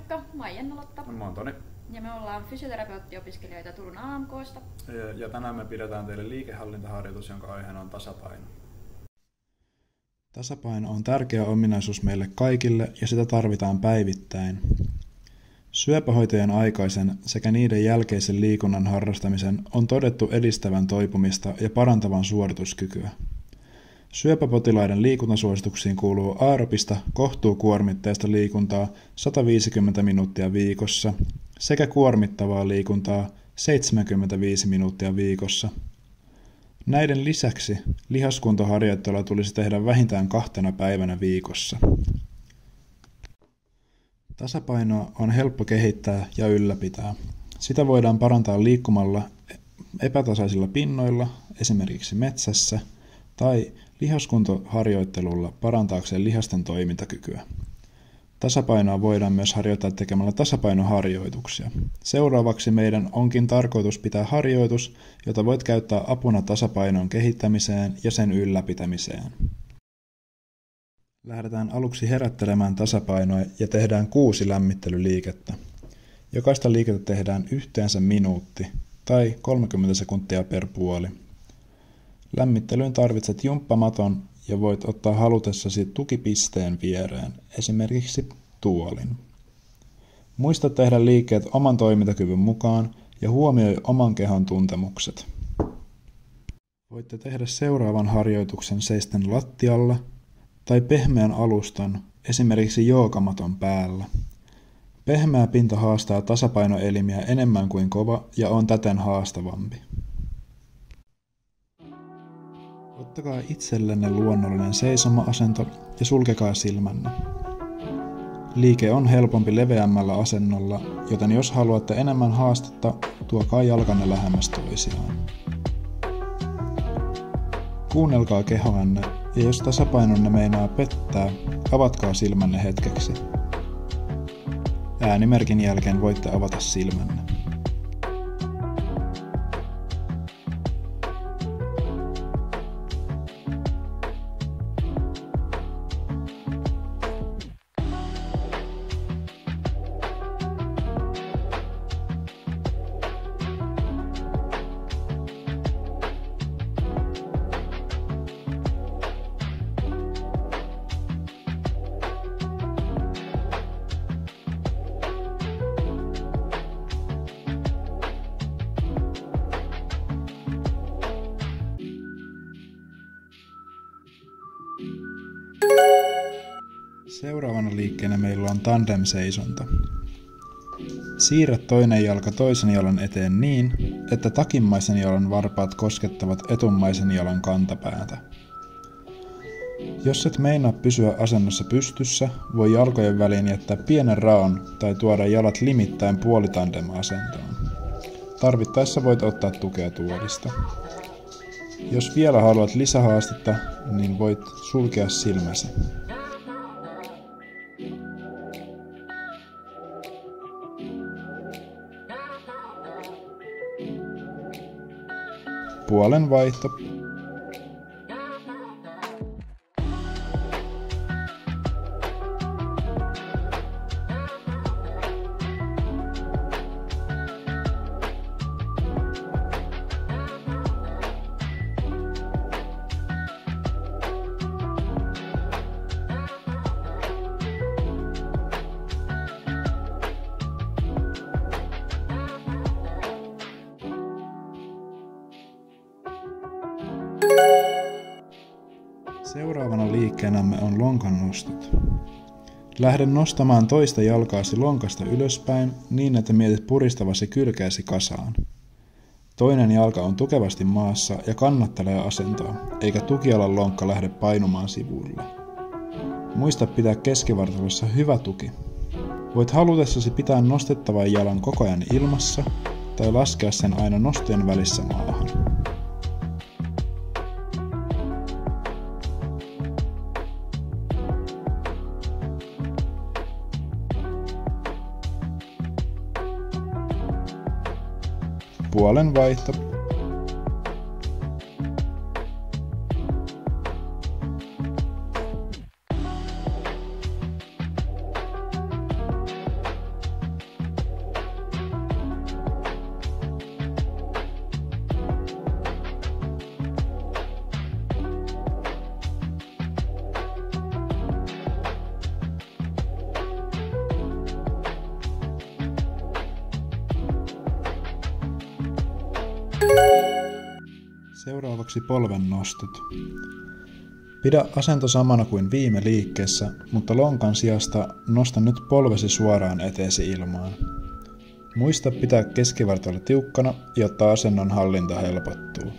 Moikka, mä oon Jenna-Lotta. Mä oon Toni. Ja me ollaan fysioterapeuttiopiskelijoita Turun AMK:sta. Ja tänään me pidetään teille liikehallintaharjoitus, jonka aiheena on tasapaino. Tasapaino on tärkeä ominaisuus meille kaikille ja sitä tarvitaan päivittäin. Syöpähoitojen aikaisen sekä niiden jälkeisen liikunnan harrastamisen on todettu edistävän toipumista ja parantavan suorituskykyä. Syöpäpotilaiden liikuntasuosituksiin kuuluu aerobista kohtuukuormitteista liikuntaa 150 minuuttia viikossa sekä kuormittavaa liikuntaa 75 minuuttia viikossa. Näiden lisäksi lihaskuntoharjoittelua tulisi tehdä vähintään 2 päivänä viikossa. Tasapainoa on helppo kehittää ja ylläpitää. Sitä voidaan parantaa liikkumalla epätasaisilla pinnoilla, esimerkiksi metsässä, tai lihaskuntoharjoittelulla parantaakseen lihasten toimintakykyä. Tasapainoa voidaan myös harjoittaa tekemällä tasapainoharjoituksia. Seuraavaksi meidän onkin tarkoitus pitää harjoitus, jota voit käyttää apuna tasapainon kehittämiseen ja sen ylläpitämiseen. Lähdetään aluksi herättelemään tasapainoa ja tehdään 6 lämmittelyliikettä. Jokaista liikettä tehdään yhteensä minuutti tai 30 sekuntia per puoli. Lämmittelyyn tarvitset jumppamaton ja voit ottaa halutessasi tukipisteen viereen, esimerkiksi tuolin. Muista tehdä liikkeet oman toimintakyvyn mukaan ja huomioi oman kehon tuntemukset. Voitte tehdä seuraavan harjoituksen seisten lattialla tai pehmeän alustan, esimerkiksi joogamaton päällä. Pehmeä pinta haastaa tasapainoelimiä enemmän kuin kova ja on täten haastavampi. Ottakaa itsellenne luonnollinen seisoma-asento ja sulkekaa silmänne. Liike on helpompi leveämmällä asennolla, joten jos haluatte enemmän haastetta, tuokaa jalkanne lähemmäs toisiaan. Kuunnelkaa kehoanne ja jos tasapainonne meinaa pettää, avatkaa silmänne hetkeksi. Äänimerkin jälkeen voitte avata silmänne. Seuraavana liikkeenä meillä on tandem-seisonta. Siirrä toinen jalka toisen jalan eteen niin, että takimmaisen jalan varpaat koskettavat etummaisen jalan kantapäätä. Jos et meinaa pysyä asennossa pystyssä, voi jalkojen väliin jättää pienen raon tai tuoda jalat limittäin puolitandem-asentoon. Tarvittaessa voit ottaa tukea tuolista. Jos vielä haluat lisähaastetta, niin voit sulkea silmäsi. Puolen vaihto. Seuraavana liikkeenämme on lonkan nostot. Lähde nostamaan toista jalkaasi lonkasta ylöspäin niin, että mietit puristavasi kylkeäsi kasaan. Toinen jalka on tukevasti maassa ja kannattelee asentoa, eikä tukijalan lonkka lähde painumaan sivuille. Muista pitää keskivartalossa hyvä tuki. Voit halutessasi pitää nostettavan jalan koko ajan ilmassa tai laskea sen aina nostojen välissä maahan. Puolen vaihto. Seuraavaksi polven nostot. Pidä asento samana kuin viime liikkeessä, mutta lonkan sijasta nosta nyt polvesi suoraan eteesi ilmaan. Muista pitää keskivartalo tiukkana, jotta asennon hallinta helpottuu.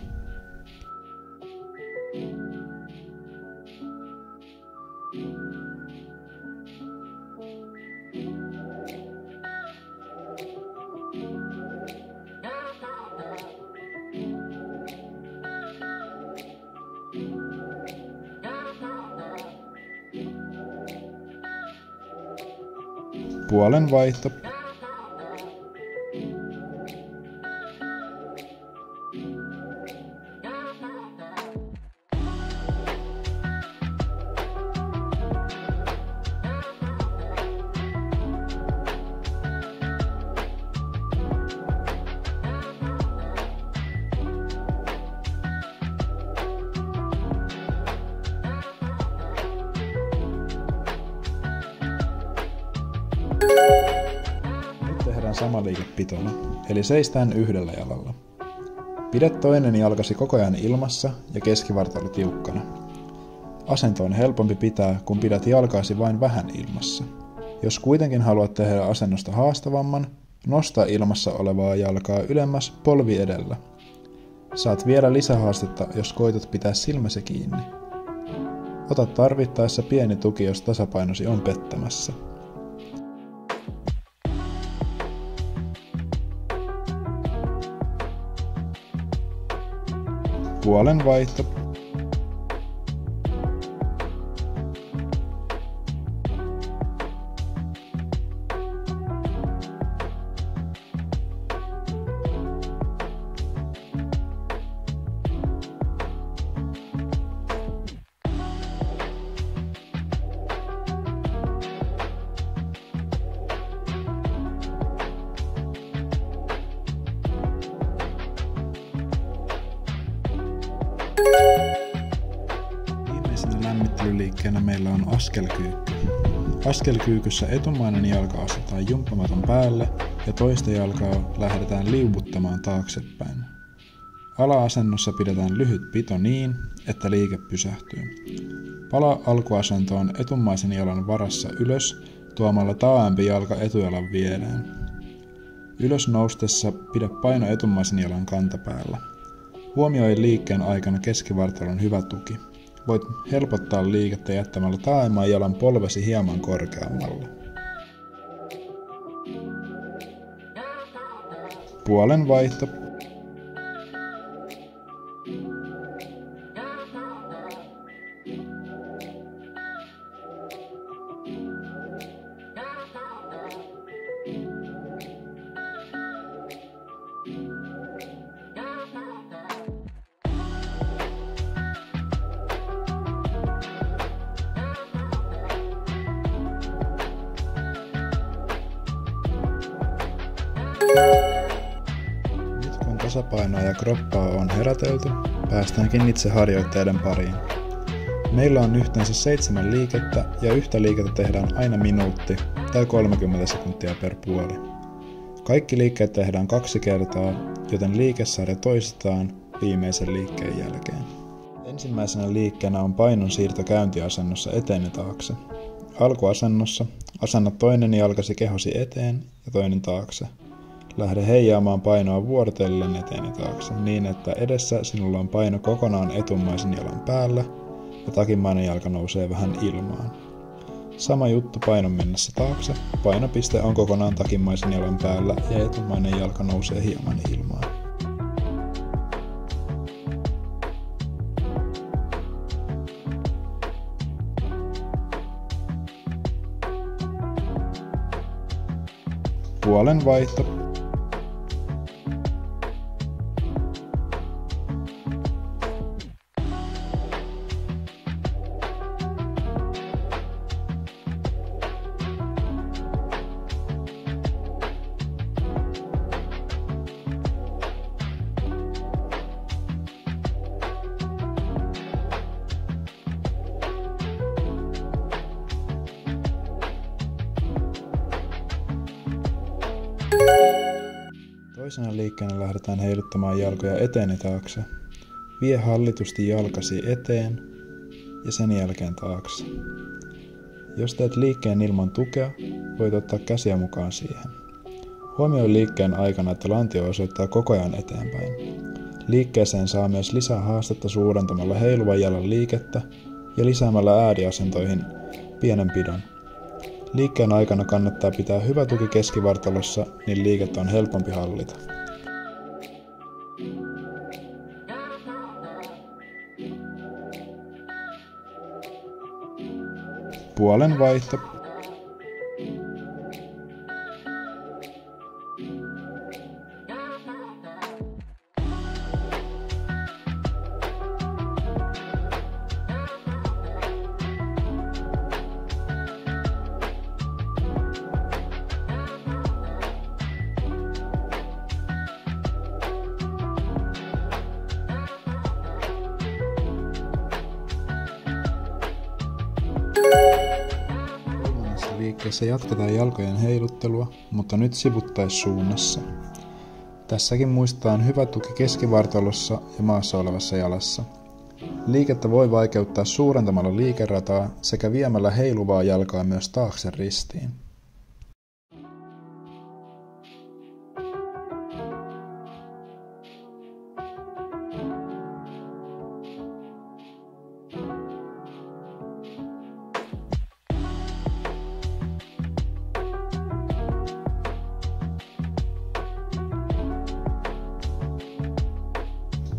Puolen vaihto. Nyt tehdään sama liike pitona, eli seistään yhdellä jalalla. Pidä toinen jalkasi koko ajan ilmassa ja keskivartalo tiukkana. Asento on helpompi pitää, kun pidät jalkaasi vain vähän ilmassa. Jos kuitenkin haluat tehdä asennosta haastavamman, nosta ilmassa olevaa jalkaa ylemmäs polvi edellä. Saat vielä lisähaastetta, jos koetat pitää silmäsi kiinni. Ota tarvittaessa pieni tuki, jos tasapainosi on pettämässä. Puolen vaihto. Viimeisenä lämmittelyliikkeenä meillä on askelkyykky. Askelkyykyssä etumainen jalka asetaan jumppamaton päälle ja toista jalkaa lähdetään liubuttamaan taaksepäin. Ala-asennossa pidetään lyhyt pito niin, että liike pysähtyy. Palaa alkuasentoon etumaisen jalan varassa ylös tuomalla taaempi jalka etujalan viereen. Ylös noustessa pidä paino etumaisen jalan kantapäällä. Huomioi liikkeen aikana keskivartalon hyvä tuki. Voit helpottaa liikettä jättämällä taaemman jalan polvesi hieman korkeammalle. Puolen vaihto. Nyt kun tasapainoa ja kroppaa on herätelty, päästäänkin itse harjoitteiden pariin. Meillä on yhteensä 7 liikettä ja yhtä liikettä tehdään aina minuutti tai 30 sekuntia per puoli. Kaikki liikkeet tehdään 2 kertaa, joten liikesarja toistetaan viimeisen liikkeen jälkeen. Ensimmäisenä liikkeenä on painon siirto käyntiasennossa eteen ja taakse. Alkuasennossa asenna toinen jalkasi kehosi eteen ja toinen taakse. Lähde heijaamaan painoa vuorotellen eteen ja taakse niin, että edessä sinulla on paino kokonaan etumaisen jalan päällä ja takimmainen jalka nousee vähän ilmaan. Sama juttu painon mennessä taakse, painopiste on kokonaan takimmaisen jalan päällä ja etumainen jalka nousee hieman ilmaan. Puolen vaihto. Toisena liikkeenä lähdetään heiluttamaan jalkoja eteen ja taakse. Vie hallitusti jalkasi eteen ja sen jälkeen taakse. Jos teet liikkeen ilman tukea, voit ottaa käsiä mukaan siihen. Huomioi liikkeen aikana, että lantio osoittaa koko ajan eteenpäin. Liikkeeseen saa myös lisää haastetta suurentamalla heiluvan jalan liikettä ja lisäämällä ääriasentoihin pienen pidon. Liikkeen aikana kannattaa pitää hyvä tuki keskivartalossa, niin liikettä on helpompi hallita. Puolen vaihto. Liikkeessä jatketaan jalkojen heiluttelua, mutta nyt sivuttaissuunnassa. Tässäkin muistetaan hyvä tuki keskivartalossa ja maassa olevassa jalassa. Liikettä voi vaikeuttaa suurentamalla liikerataa sekä viemällä heiluvaa jalkaa myös taakse ristiin.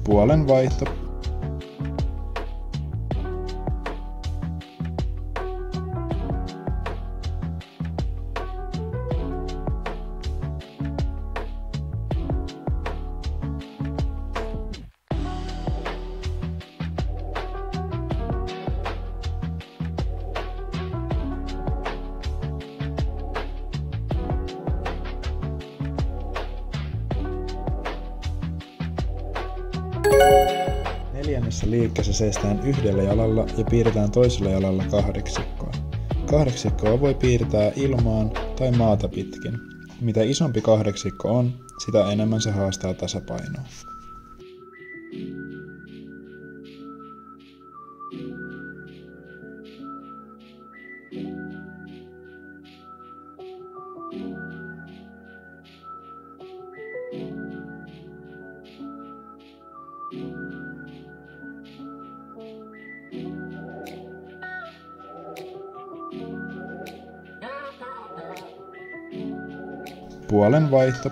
Puolen vaihto. Neljännessä liikkeessä seistään yhdellä jalalla ja piirretään toisella jalalla kahdeksikkoa. Kahdeksikkoa voi piirtää ilmaan tai maata pitkin. Mitä isompi kahdeksikko on, sitä enemmän se haastaa tasapainoa. Puolen vaihto.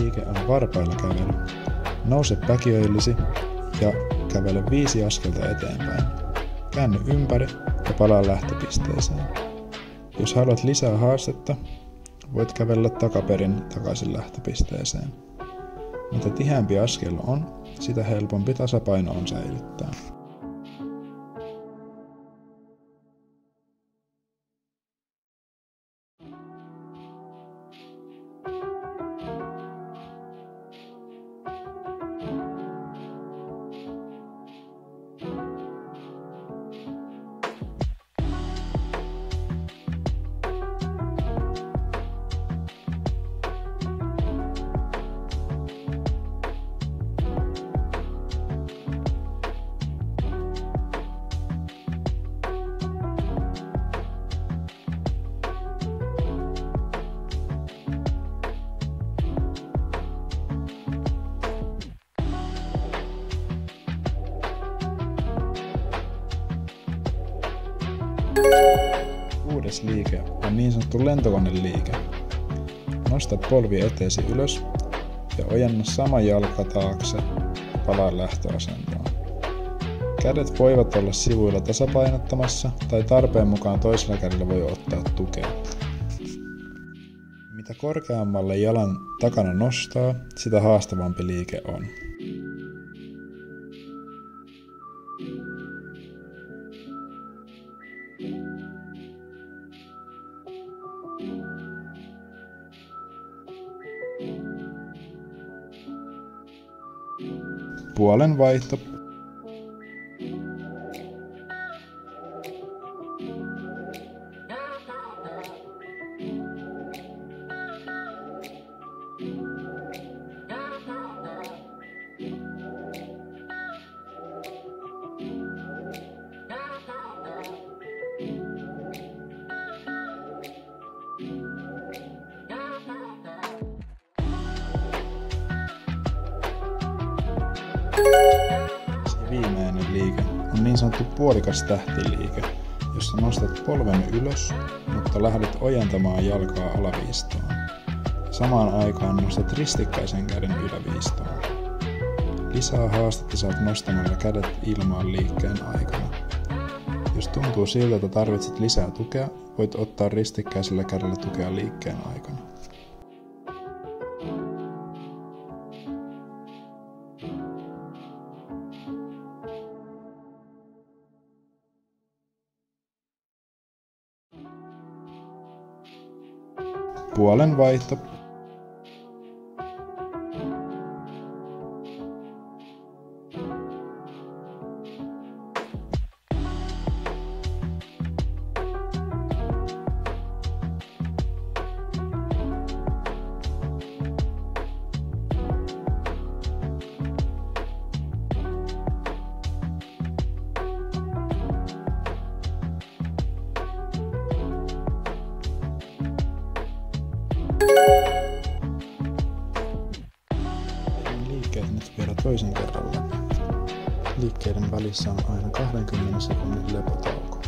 Liike on varpailla kävely. Nouse päkiöillesi ja kävele 5 askelta eteenpäin. Käänny ympäri ja palaa lähtöpisteeseen. Jos haluat lisää haastetta, voit kävellä takaperin takaisin lähtöpisteeseen. Mitä tiheämpi askel on, sitä helpompi tasapaino on säilyttää. Kuudes liike on niin sanottu lentokoneliike. Nosta polvi eteesi ylös ja ojenna sama jalka taakse ja palaa lähtöasentoon. Kädet voivat olla sivuilla tasapainottamassa tai tarpeen mukaan toisella kädellä voi ottaa tukea. Mitä korkeammalle jalan takana nostaa, sitä haastavampi liike on. Puolen vaihto. Viimeinen liike on niin sanottu puolikas tähtiliike, jossa nostat polven ylös, mutta lähdet ojentamaan jalkaa alaviistoon. Samaan aikaan nostat ristikkäisen käden yläviistoon. Lisää haastetta saat nostamalla kädet ilmaan liikkeen aikana. Jos tuntuu siltä, että tarvitset lisää tukea, voit ottaa ristikkäisellä kädellä tukea liikkeen aikana. Puolen vaihto. Liikkeet nyt vielä toisen kerran läpi. Liikkeiden välissä on aina 20 sekunnin lepotauko.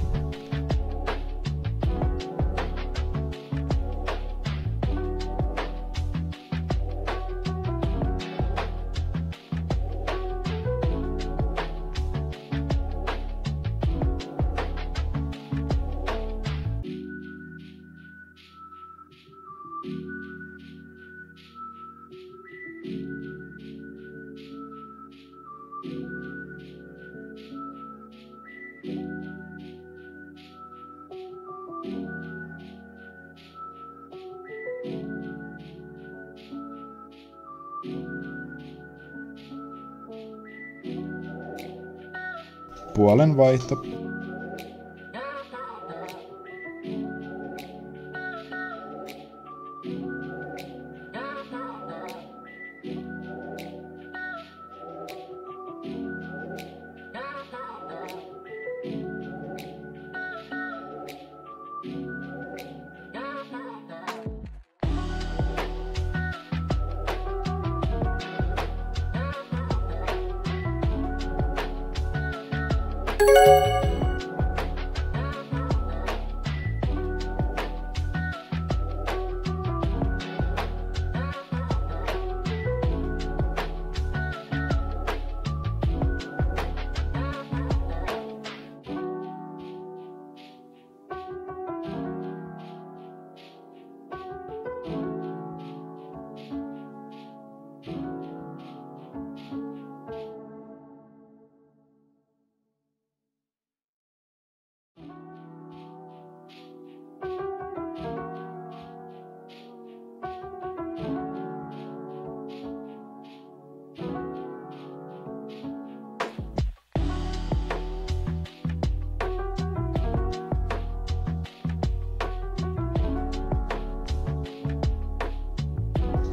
Puolen vaihto.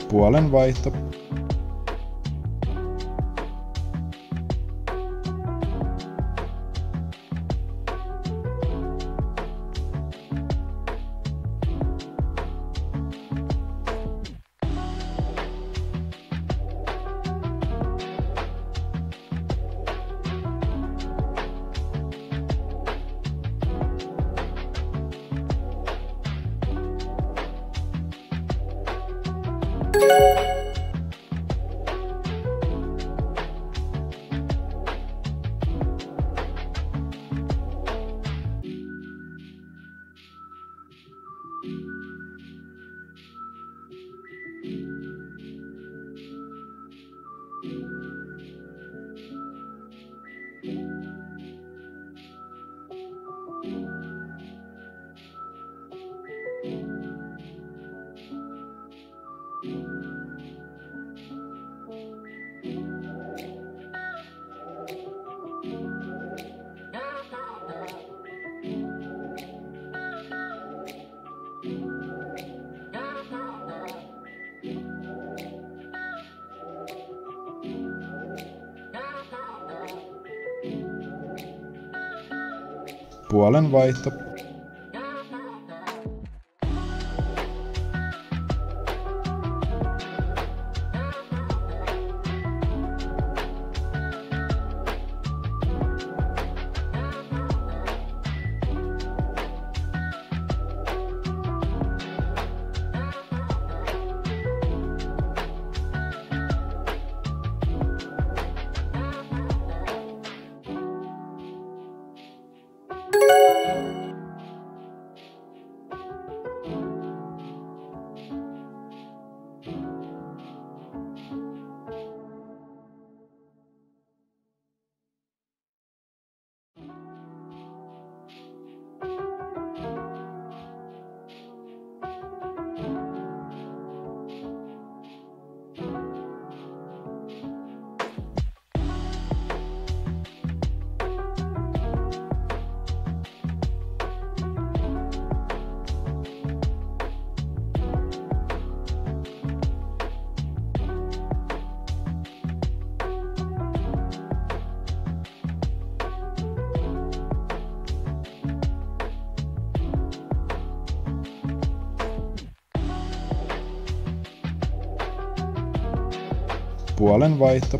Puolen vaihto. Puolen vaihto. Puolen vaihto.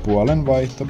Puolen vaihto.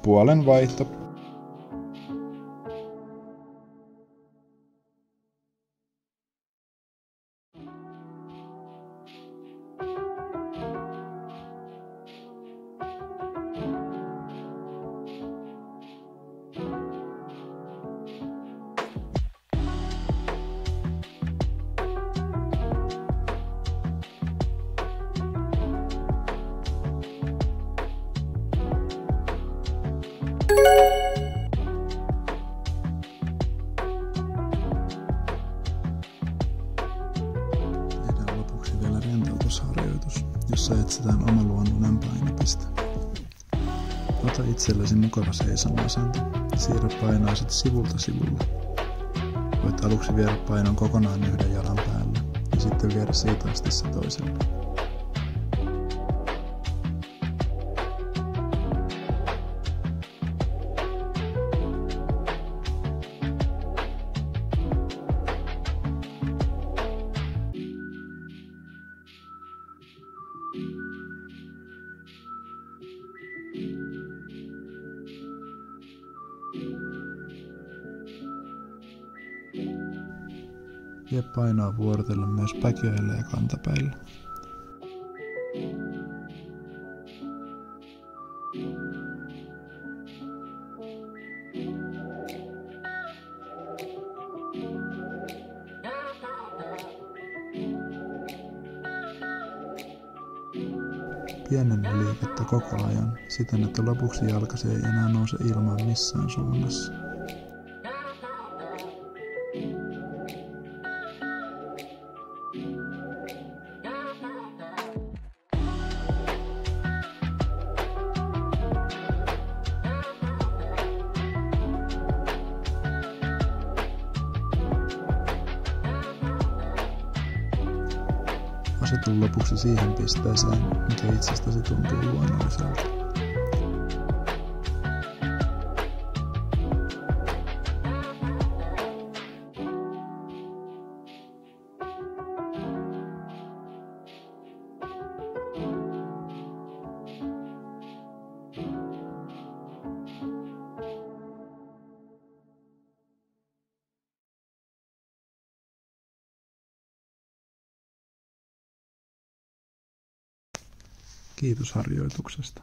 puolen vaihto. Tehdään lopuksi vielä rentoutusharjoitus, jossa etsitään oma luonnollinen painopiste. Ota itsellesi mukava seisoma-asento ja siirrä painoiset sivulta sivulle. Voit aluksi viedä painon kokonaan yhden jalan päälle ja sitten viedä siitä asti se toiselle. Vie painoa vuorotellen myös päkiöille ja kantapäille. Pienennä liikettä koko ajan siten, että lopuksi jalkasi ei enää nouse ilmaan missään suunnassa. Asetu lopuksi siihen pisteeseen, mikä itsestäsi tuntuu luonnolliselta. Kiitos harjoituksesta.